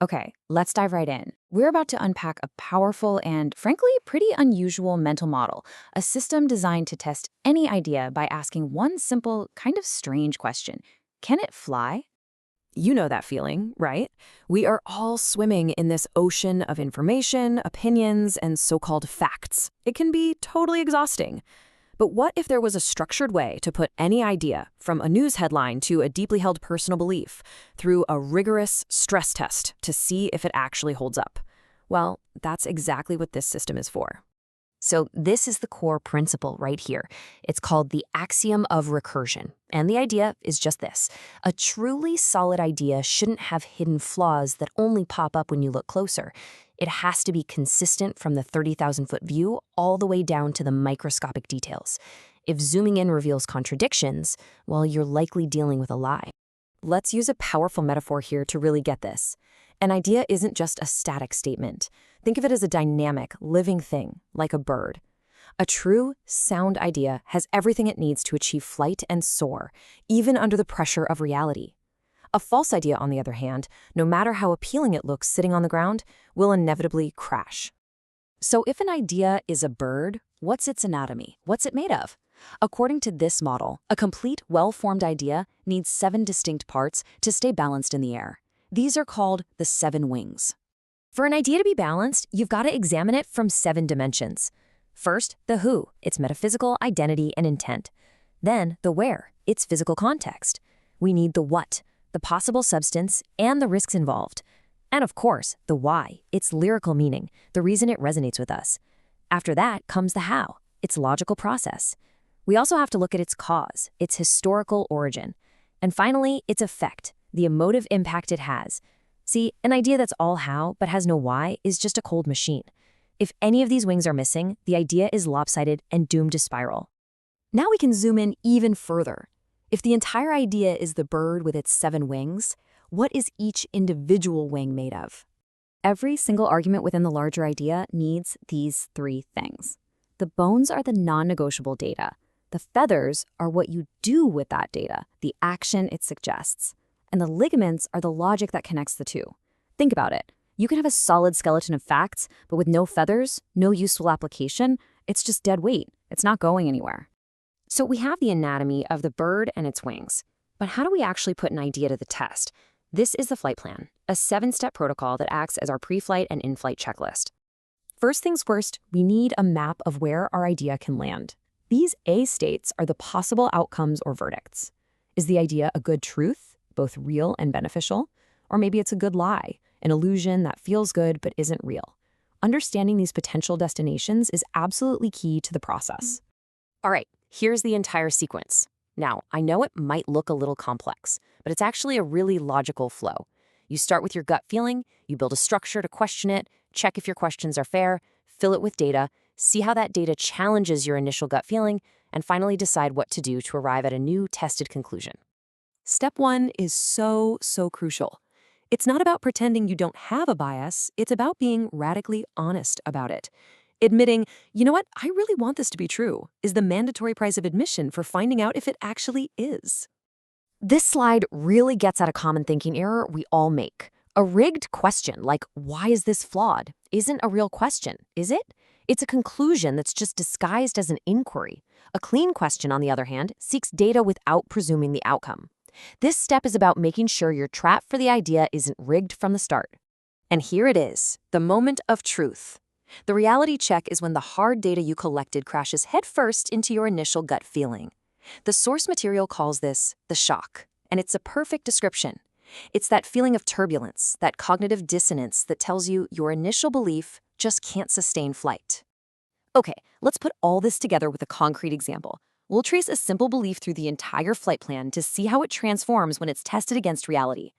Okay, let's dive right in. We're about to unpack a powerful and, frankly, pretty unusual mental model, a system designed to test any idea by asking one simple, kind of strange question. Can it fly? You know that feeling, right? We are all swimming in this ocean of information, opinions, and so-called facts. It can be totally exhausting. But what if there was a structured way to put any idea, from a news headline to a deeply held personal belief, through a rigorous stress test to see if it actually holds up? Well, that's exactly what this system is for. So this is the core principle right here. It's called the Axiom of Recursion. And the idea is just this. A truly solid idea shouldn't have hidden flaws that only pop up when you look closer. It has to be consistent from the 30,000-foot view all the way down to the microscopic details. If zooming in reveals contradictions, well, you're likely dealing with a lie. Let's use a powerful metaphor here to really get this. An idea isn't just a static statement. Think of it as a dynamic, living thing, like a bird. A true, sound idea has everything it needs to achieve flight and soar, even under the pressure of reality. A false idea, on the other hand, no matter how appealing it looks sitting on the ground, will inevitably crash. So if an idea is a bird, what's its anatomy? What's it made of? According to this model, a complete, well-formed idea needs 7 distinct parts to stay balanced in the air. These are called the 7 wings. For an idea to be balanced, you've got to examine it from 7 dimensions. First, the who, its metaphysical identity and intent. Then, the where, its physical context. We need the what, the possible substance, and the risks involved. And of course, the why, its lyrical meaning, the reason it resonates with us. After that comes the how, its logical process. We also have to look at its cause, its historical origin. And finally, its effect, the emotive impact it has. See, an idea that's all how but has no why is just a cold machine. If any of these wings are missing, the idea is lopsided and doomed to spiral. Now we can zoom in even further. If the entire idea is the bird with its 7 wings, what is each individual wing made of? Every single argument within the larger idea needs these 3 things. The bones are the non-negotiable data. The feathers are what you do with that data, the action it suggests. And the ligaments are the logic that connects the two. Think about it. You can have a solid skeleton of facts, but with no feathers, no useful application, it's just dead weight. It's not going anywhere. So we have the anatomy of the bird and its wings. But how do we actually put an idea to the test? This is the flight plan, a 7-step protocol that acts as our pre-flight and in-flight checklist. First things first, we need a map of where our idea can land. These A states are the possible outcomes or verdicts. Is the idea a good truth, both real and beneficial? Or maybe it's a good lie, an illusion that feels good but isn't real. Understanding these potential destinations is absolutely key to the process. All right, here's the entire sequence. Now, I know it might look a little complex, but it's actually a really logical flow. You start with your gut feeling, you build a structure to question it, check if your questions are fair, fill it with data, see how that data challenges your initial gut feeling, and finally decide what to do to arrive at a new tested conclusion. Step 1 is so crucial. It's not about pretending you don't have a bias, it's about being radically honest about it. Admitting, you know what, I really want this to be true, is the mandatory price of admission for finding out if it actually is. This slide really gets at a common thinking error we all make. A rigged question, like, why is this flawed, isn't a real question, is it? It's a conclusion that's just disguised as an inquiry. A clean question, on the other hand, seeks data without presuming the outcome. This step is about making sure your trap for the idea isn't rigged from the start. And here it is, the moment of truth. The reality check is when the hard data you collected crashes headfirst into your initial gut feeling. The source material calls this the shock, and it's a perfect description. It's that feeling of turbulence, that cognitive dissonance that tells you your initial belief just can't sustain flight. Okay, let's put all this together with a concrete example. We'll trace a simple belief through the entire flight plan to see how it transforms when it's tested against reality.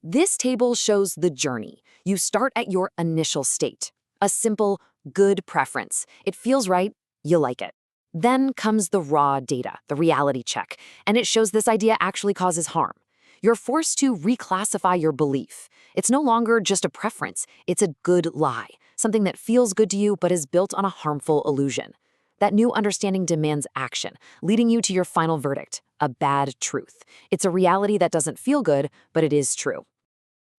This table shows the journey. You start at your initial state. A simple, good preference. It feels right, you like it. Then comes the raw data, the reality check, and it shows this idea actually causes harm. You're forced to reclassify your belief. It's no longer just a preference, it's a good lie, something that feels good to you but is built on a harmful illusion. That new understanding demands action, leading you to your final verdict, a bad truth. It's a reality that doesn't feel good, but it is true.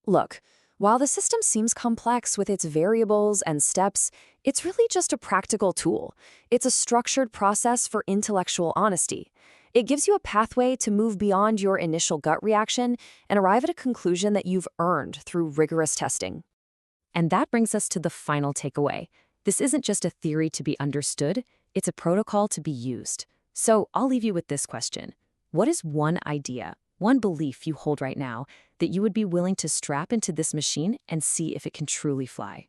Look, While the system seems complex with its variables and steps, it's really just a practical tool. It's a structured process for intellectual honesty. It gives you a pathway to move beyond your initial gut reaction and arrive at a conclusion that you've earned through rigorous testing. And that brings us to the final takeaway. This isn't just a theory to be understood, it's a protocol to be used. So I'll leave you with this question. What is one idea, one belief you hold right now that you would be willing to strap into this machine and see if it can truly fly?